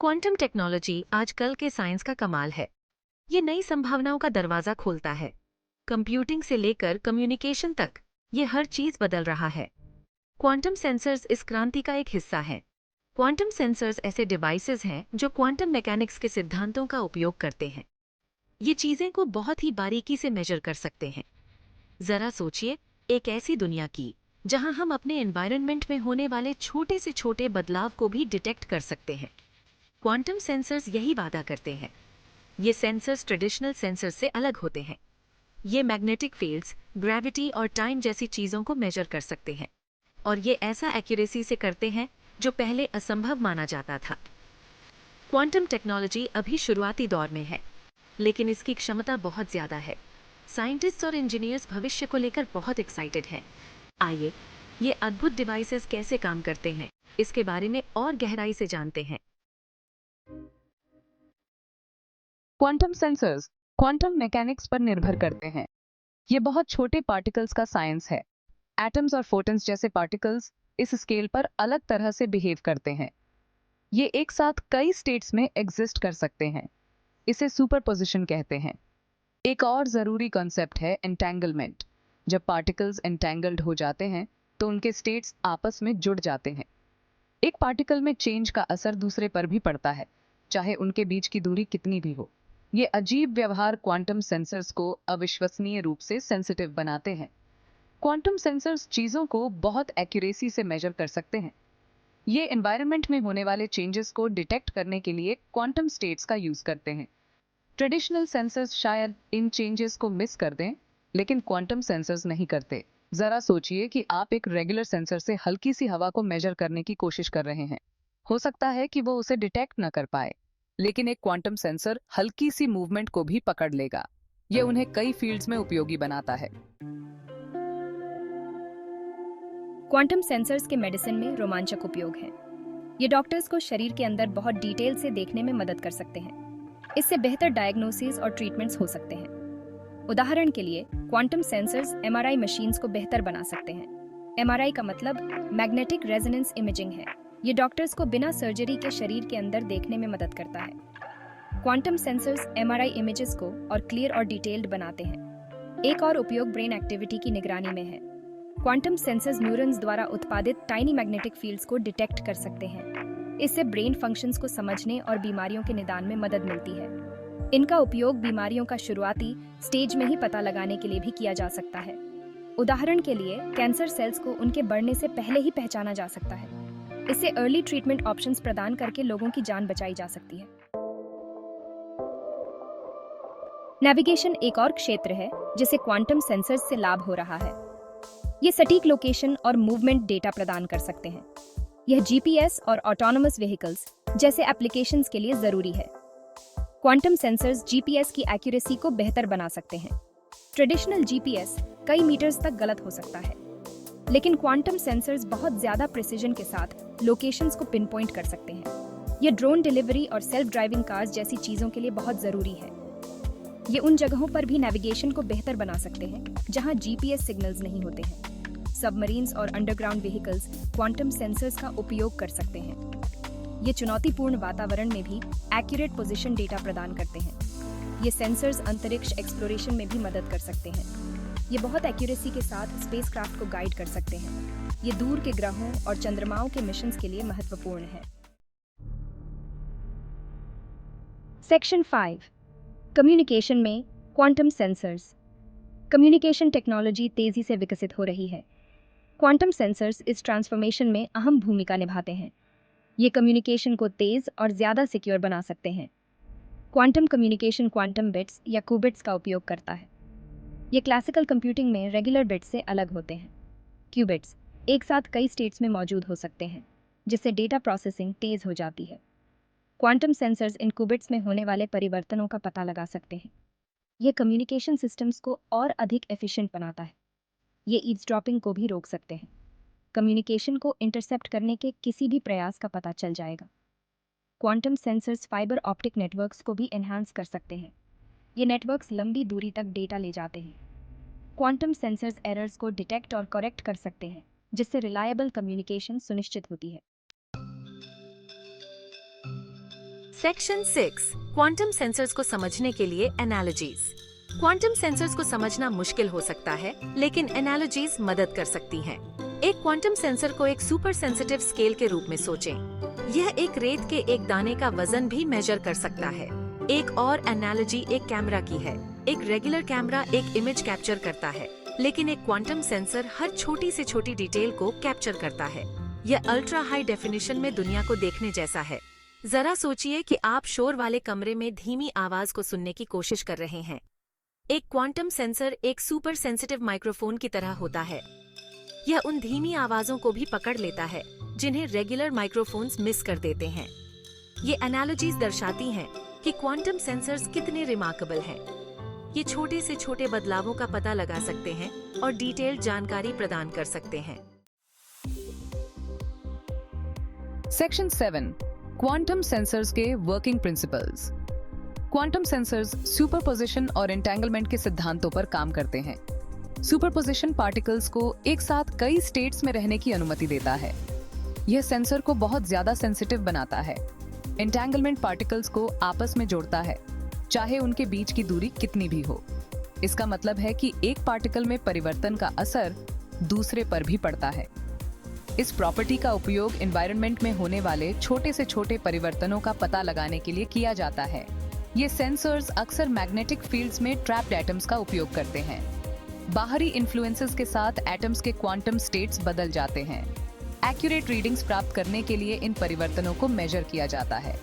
Quantum technology आजकल के science का कमाल है। ये नई संभावनाओं का दरवाजा खोलता है। कंप्यूटिंग से लेकर कम्युनिकेशन तक ये हर चीज बदल रहा है। क्वांटम सेंसर्स इस क्रांति का एक हिस्सा है। क्वांटम सेंसर्स ऐसे डिवाइसेस हैं जो क्वांटम मैकेनिक्स के सिद्धांतों का उपयोग करते हैं। ये चीजें को बहुत ही बारीकी से मेजर कर सकते हैं। जरा सोचिए, एक ऐसी दुनिया की जहां हम अपने एनवायरनमेंट में होने वाले छोटे से छोटे बदलाव को भी डिटेक्ट कर सकते हैं। क्वांटम सेंसर्स यही वादा करते हैं। ये सेंसर्स ट्रेडिशनल सेंसर से अलग होते हैं। ये मैग्नेटिक फील्ड्स, ग्रेविटी और टाइम जैसी चीज़ों को मेजर कर सकते हैं, और ये ऐसा एक्यूरेसी से करते हैं जो पहले असंभव माना जाता था। क्वांटम टेक्नोलॉजी अभी शुरुआती दौर में है, लेकिन इसकी क्षमता बहुत ज़्यादा है। साइंटिस्ट्स और इंजीनियर्स भविष्य को लेकर बहुत एक्साइटेड हैं। आइए, ये अद्भुत डिवाइसेस कैसे काम करते हैं, इसके बारे में और गहराई से जानते हैं। क्वांटम सेंसर्स क्वांटम मैकेनिक्स पर निर्भर करते हैं। ये बहुत छोटे पार्टिकल्स का साइंस है। एटम्स और फोटॉन्स जैसे पार्टिकल्स इस स्केल पर अलग तरह से बिहेव करते हैं। ये एक साथ कई स्टेट्स में एग्जिस्ट कर सकते हैं। इसे सुपरपोजिशन कहते हैं। एक और ज़रूरी कॉन्सेप्ट है एंटेंगलमेंट। जब पार्टिकल्स एंटेंगल्ड हो जाते हैं तो उनके स्टेट्स आपस में जुड़ जाते हैं। एक पार्टिकल में चेंज का असर दूसरे पर भी पड़ता है, चाहे उनके बीच की दूरी कितनी भी हो। ये अजीब व्यवहार क्वांटम सेंसर्स को अविश्वसनीय रूप से सेंसिटिव बनाते हैं। क्वांटम सेंसर्स चीजों को बहुत एक्यूरेसी से मेजर कर सकते हैं। ये एनवायरनमेंट में होने वाले चेंजेस को डिटेक्ट करने के लिए क्वांटम स्टेट्स का यूज करते हैं। ट्रेडिशनल सेंसर्स शायद इन चेंजेस को मिस कर दें, लेकिन क्वांटम सेंसर्स नहीं करते। जरा सोचिए कि आप एक रेगुलर सेंसर से हल्की सी हवा को मेजर करने की कोशिश कर रहे हैं। हो सकता है कि वो उसे डिटेक्ट न कर पाए, लेकिन एक क्वांटम सेंसर हल्की सी मूवमेंट को भी पकड़ लेगा। ये उन्हें कई फील्ड्स में उपयोगी बनाता है। क्वांटम सेंसर्स के मेडिसिन में रोमांचक उपयोग है। ये डॉक्टर्स को शरीर के अंदर बहुत डिटेल से देखने में मदद कर सकते हैं। इससे बेहतर डायग्नोसिस और ट्रीटमेंट्स हो सकते हैं। उदाहरण के लिए, क्वांटम सेंसर्स एमआरआई मशीन्स को बेहतर बना सकते हैं। एमआरआई का मतलब मैग्नेटिक रेजोनेंस इमेजिंग है। ये डॉक्टर्स को बिना सर्जरी के शरीर के अंदर देखने में मदद करता है। क्वांटम सेंसर्स एमआरआई इमेजेस को और क्लियर और डिटेल्ड बनाते हैं। एक और उपयोग ब्रेन एक्टिविटी की निगरानी में है। क्वांटम सेंसर्स न्यूरॉन्स द्वारा उत्पादित टाइनी मैग्नेटिक फील्ड्स को डिटेक्ट कर सकते हैं। इससे ब्रेन फंक्शंस को समझने और बीमारियों के निदान में मदद मिलती है। इनका उपयोग बीमारियों का शुरुआती स्टेज में ही पता लगाने के लिए भी किया जा सकता है। उदाहरण के लिए, कैंसर सेल्स को उनके बढ़ने से पहले ही पहचाना जा सकता है। इससे अर्ली ट्रीटमेंट ऑप्शंस प्रदान करके लोगों की जान बचाई जा सकती है। नेविगेशन एक और क्षेत्र है जिसे क्वांटम सेंसर्स से लाभ हो रहा है। ये सटीक लोकेशन और मूवमेंट डेटा प्रदान कर सकते हैं। यह जीपीएस और ऑटोनोमस व्हीकल्स जैसे एप्लीकेशंस के लिए जरूरी है। क्वांटम सेंसर्स जीपीएस की एक्यूरेसी को बेहतर बना सकते हैं। ट्रेडिशनल जीपीएस कई मीटर्स तक गलत हो सकता है, लेकिन क्वांटम सेंसर्स बहुत ज्यादा प्रिसिजन के साथ लोकेशंस को पिन पॉइंट कर सकते हैं। यह ड्रोन डिलीवरी और सेल्फ ड्राइविंग कार्स जैसी चीजों के लिए बहुत जरूरी है। ये उन जगहों पर भी नेविगेशन को बेहतर बना सकते हैं जहां जीपीएस सिग्नल्स नहीं होते हैं। सबमरीन्स और अंडरग्राउंड व्हीकल्स क्वांटम सेंसर्स का उपयोग कर सकते हैं। ये चुनौतीपूर्ण वातावरण में भी एक्यूरेट पोजीशन डेटा प्रदान करते हैं। ये सेंसर्स अंतरिक्ष एक्सप्लोरेशन में भी मदद कर सकते हैं। ये बहुत एक्यूरेसी के साथ स्पेसक्राफ्ट को गाइड कर सकते हैं। ये दूर के ग्रहों और चंद्रमाओं के मिशंस के लिए महत्वपूर्ण है। सेक्शन 5, कम्युनिकेशन में क्वांटम सेंसर्स। कम्युनिकेशन टेक्नोलॉजी तेजी से विकसित हो रही है। क्वांटम सेंसर्स इस ट्रांसफॉर्मेशन में अहम भूमिका निभाते हैं। ये कम्युनिकेशन को तेज और ज़्यादा सिक्योर बना सकते हैं। क्वांटम कम्युनिकेशन क्वांटम बिट्स या क्यूबिट्स का उपयोग करता है। ये क्लासिकल कंप्यूटिंग में रेगुलर बिट्स से अलग होते हैं। क्यूबिट्स एक साथ कई स्टेट्स में मौजूद हो सकते हैं, जिससे डेटा प्रोसेसिंग तेज हो जाती है। क्वांटम सेंसर्स इन क्यूबिट्स में होने वाले परिवर्तनों का पता लगा सकते हैं। यह कम्युनिकेशन सिस्टम्स को और अधिक एफिशिएंट बनाता है। ये ईव्सड्रॉपिंग को भी रोक सकते हैं। कम्युनिकेशन को इंटरसेप्ट करने के किसी भी प्रयास का पता चल जाएगा। Quantum sensors fibre optic networks को भी एनहांस कर सकते हैं। ये नेटवर्क्स लंबी दूरी तक डेटा ले जाते हैं। क्वांटम सेंसर्स एरर्स को डिटेक्ट और करेक्ट कर सकते हैं, जिससे रिलायबल कम्युनिकेशन सुनिश्चित होती है। सेक्शन 6 क्वांटम सेंसर्स को समझने के लिए एनालॉजीज। क्वांटम सेंसर्स को समझना मुश्किल हो सकता है, लेकिन एनालॉजीज मदद कर सकती हैं। एक क्वांटम सेंसर को एक सुपर सेंसिटिव स्केल के रूप में सोचें। यह एक रेत के एक दाने का वजन भी मेजर कर सकता है। एक और एनालॉजी एक कैमरा की है। एक रेगुलर कैमरा एक इमेज कैप्चर करता है, लेकिन एक क्वांटम सेंसर हर छोटी से छोटी डिटेल को कैप्चर करता है। यह अल्ट्रा हाई डेफिनेशन में दुनिया को देखने जैसा है। जरा सोचिए कि आप शोर वाले कमरे में धीमी आवाज को सुनने की कोशिश कर रहे हैं। एक क्वांटम सेंसर एक सुपर सेंसिटिव माइक्रोफोन की तरह होता है। यह उन धीमी आवाजों को भी पकड़ लेता है जिन्हें रेगुलर माइक्रोफोन्स मिस कर देते हैं। ये एनालॉजीज दर्शाती हैं कि क्वांटम सेंसर्स कितने रिमार्केबल हैं। ये छोटे से छोटे बदलावों का पता लगा सकते हैं और डिटेल्ड जानकारी प्रदान कर सकते हैं। सेक्शन 7 क्वांटम सेंसर्स के working principles. Quantum sensors superposition और एंटेंगलमेंट के सिद्धांतों पर काम करते हैं। सुपरपोजिशन पार्टिकल्स को एक साथ कई स्टेट्स में रहने की अनुमति देता है। यह सेंसर को बहुत ज्यादा सेंसिटिव बनाता है। एंटेंगलमेंट पार्टिकल्स को आपस में जोड़ता है, चाहे उनके बीच की दूरी कितनी भी हो। इसका मतलब है कि एक पार्टिकल में परिवर्तन का असर दूसरे पर भी पड़ता है। इस प्रॉपर्टी का उपयोग एनवायरनमेंट में होने वाले छोटे से छोटे परिवर्तनों का पता लगाने के लिए किया जाता है। ये सेंसर्स अक्सर मैग्नेटिक फील्ड्स में ट्रैप्ड एटम्स का उपयोग करते हैं। बाहरी इन्फ्लुएंसेस के साथ एटम्स के क्वांटम स्टेट्स बदल जाते हैं। एक्यूरेट रीडिंग्स प्राप्त करने के लिए इन परिवर्तनों को मेजर किया जाता है।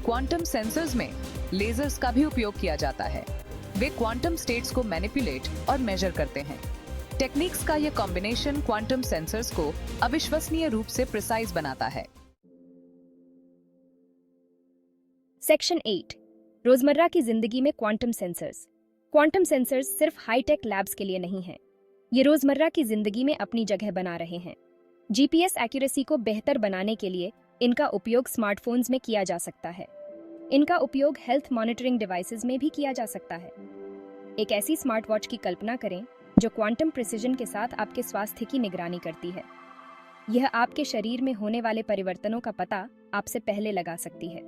क्वांटम सेंसर्स में लेजर्स का भी उपयोग किया जाता है। वे क्वांटम स्टेट्स को मैनिपुलेट और मेजर करते हैं। टेक्निक्स का यह कॉम्बिनेशन क्वांटम सेंसर्स को अविश्वसनीय रूप से प्रिसाइज बनाता है। सेक्शन 8 रोजमर्रा की जिंदगी में क्वांटम सेंसर्स। क्वांटम सेंसर्स सिर्फ हाईटेक लैब्स के लिए नहीं हैं। ये रोजमर्रा की जिंदगी में अपनी जगह बना रहे हैं। जीपीएस एक्यूरेसी को बेहतर बनाने के लिए इनका उपयोग स्मार्टफोन्स में किया जा सकता है। इनका उपयोग हेल्थ मॉनिटरिंग डिवाइसेस में भी किया जा सकता है। एक ऐसी स्मार्ट वॉच की कल्पना करें जो क्वांटम प्रिसिजन के साथ आपके स्वास्थ्य की निगरानी करती है। यह आपके शरीर में होने वाले परिवर्तनों का पता आपसे पहले लगा सकती है।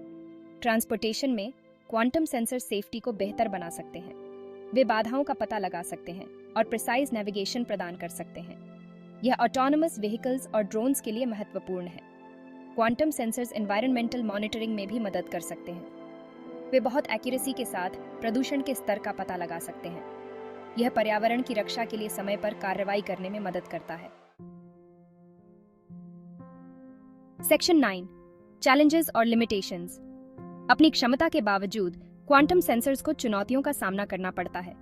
ट्रांसपोर्टेशन में क्वांटम सेंसर सेफ्टी को बेहतर बना सकते हैं। वे बाधाओं का पता लगा सकते हैं और प्रिसाइज नेविगेशन प्रदान कर सकते हैं। यह ऑटोनोमस व्हीकल्स और ड्रोन्स के लिए महत्वपूर्ण है। क्वांटम सेंसर्स एनवायरमेंटल मॉनिटरिंग में भी मदद कर सकते हैं। वे बहुत एक्यूरेसी के साथ प्रदूषण के स्तर का पता लगा सकते हैं। यह पर्यावरण की रक्षा के लिए समय पर कार्रवाई करने में मदद करता है। सेक्शन 9 चैलेंजेस और लिमिटेशंस। अपनी क्षमता के बावजूद क्वांटम सेंसर्स को चुनौतियों का सामना करना पड़ता है।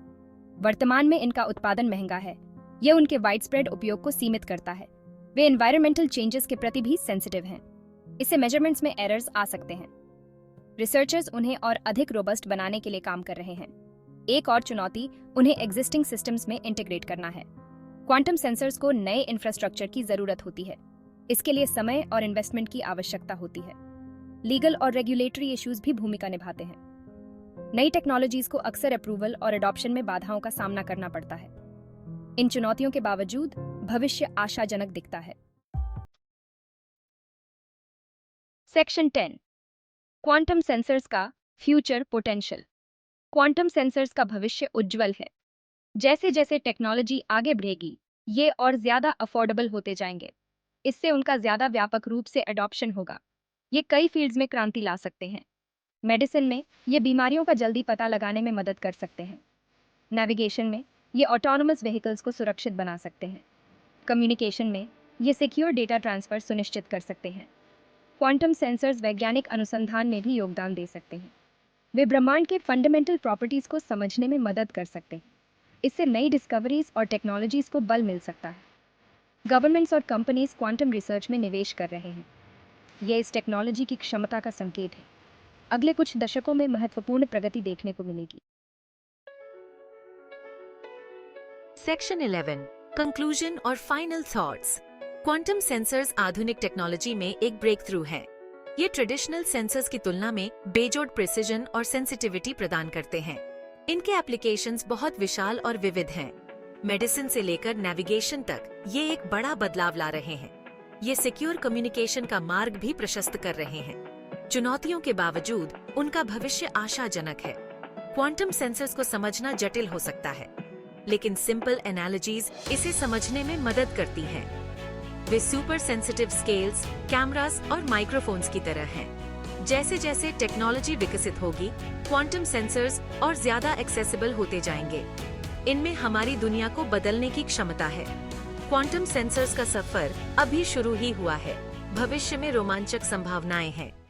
वर्तमान में इनका उत्पादन महंगा है। यह उनके वाइडस्प्रेड उपयोग को सीमित करता है। वे एनवायरमेंटल चेंजेस के प्रति भी सेंसिटिव हैं। इससे मेजरमेंट्स में एरर्स आ सकते हैं। रिसर्चर्स उन्हें और अधिक रोबस्ट बनाने के लिए काम कर रहे हैं। एक और चुनौती उन्हें एग्जिस्टिंग सिस्टम्स में इंटीग्रेट करना है। क्वांटम सेंसर्स को नए इंफ्रास्ट्रक्चर की जरूरत होती है। इसके लिए समय और इन्वेस्टमेंट की आवश्यकता होती है। लीगल और रेगुलेटरी इश्यूज भी भूमिका निभाते हैं। नई टेक्नोलॉजीज को अक्सर अप्रूवल और अडॉप्शन में बाधाओं का सामना करना पड़ता है। इन चुनौतियों के बावजूद भविष्य आशाजनक दिखता है। सेक्शन 10 क्वांटम सेंसर्स का फ्यूचर पोटेंशियल। क्वांटम सेंसर्स का भविष्य उज्जवल है। जैसे जैसे टेक्नोलॉजी आगे बढ़ेगी, ये और ज्यादा अफोर्डेबल होते जाएंगे। इससे उनका ज्यादा व्यापक रूप से अडॉप्शन होगा। ये कई फील्ड्स में क्रांति ला सकते हैं। मेडिसिन में ये बीमारियों का जल्दी पता लगाने में मदद कर सकते हैं। नेविगेशन में ये ऑटोनोमस व्हीकल्स को सुरक्षित बना सकते हैं। कम्युनिकेशन में ये सिक्योर डेटा ट्रांसफर सुनिश्चित कर सकते हैं। क्वांटम सेंसर्स वैज्ञानिक अनुसंधान में भी योगदान दे सकते हैं। वे ब्रह्मांड के फंडामेंटल प्रॉपर्टीज को समझने में मदद कर सकते हैं। इससे नई डिस्कवरीज और टेक्नोलॉजीज को बल मिल सकता है। गवर्नमेंट्स और कंपनीज क्वांटम रिसर्च में निवेश कर रहे हैं। यह इस टेक्नोलॉजी की क्षमता का संकेत है। अगले कुछ दशकों में महत्वपूर्ण प्रगति देखने को मिलेगी। सेक्शन 11 कंक्लूजन और फाइनल थॉट्स। क्वांटम सेंसर्स आधुनिक टेक्नोलॉजी में एक ब्रेक थ्रू है। ये ट्रेडिशनल सेंसर्स की तुलना में बेजोड़ प्रिसिजन और सेंसिटिविटी प्रदान करते हैं। इनके एप्लीकेशंस बहुत विशाल और विविध हैं। मेडिसिन से लेकर नेविगेशन तक ये एक बड़ा बदलाव ला रहे हैं। ये सिक्योर कम्युनिकेशन का मार्ग भी प्रशस्त कर रहे हैं। चुनौतियों के बावजूद उनका भविष्य आशाजनक है। क्वांटम सेंसर्स को समझना जटिल हो सकता है, लेकिन सिंपल एनालॉजीज इसे समझने में मदद करती हैं। वे सुपर सेंसिटिव स्केल्स, कैमरास और माइक्रोफोन्स की तरह हैं। जैसे जैसे टेक्नोलॉजी विकसित होगी, क्वांटम सेंसर्स और ज्यादा एक्सेसिबल होते जाएंगे। इनमें हमारी दुनिया को बदलने की क्षमता है। क्वांटम सेंसर्स का सफर अभी शुरू ही हुआ है। भविष्य में रोमांचक संभावनाएं हैं।